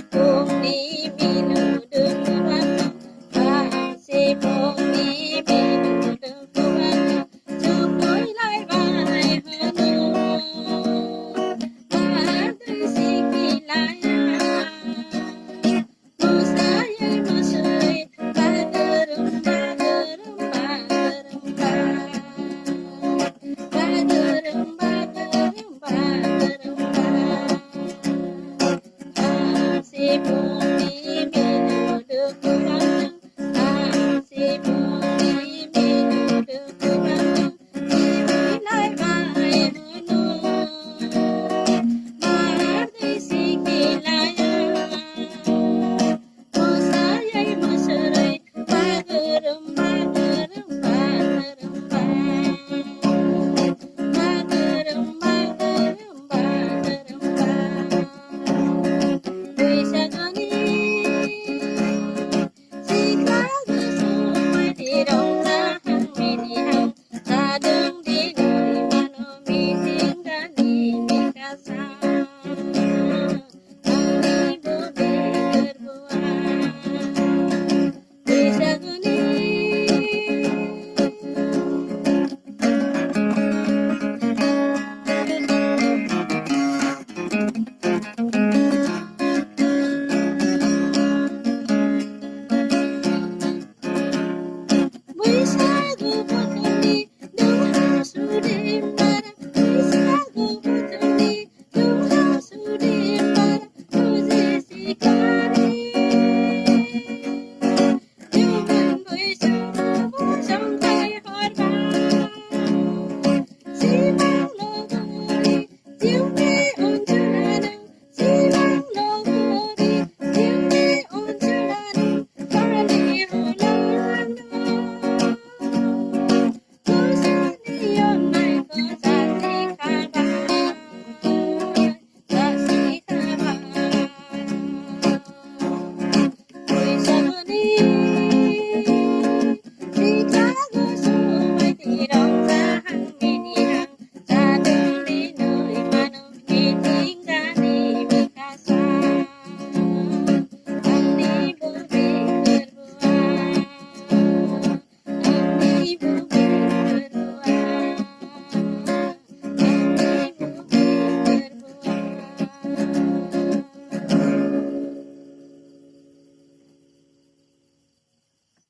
Sibuk di minuman Bạn sibuk di minuman Chúc tôi lại bài hơn Bạn tôi xin kỳ lại Musaya masay Bagarum bagarum bagarum Bagarum bagarum bagarum Sibuk di minuman Sibuk di minuman Lại bài hơn Bạn tôi xin kỳ lại Musaya masay Bagarum bagarum bagarum Bagarum bagarum bagarum Tuy sa gani Jika semua tidak tahan minihang Sadang di dari mana miting dan di mikasa Kami budi berbuat Tuy sa gani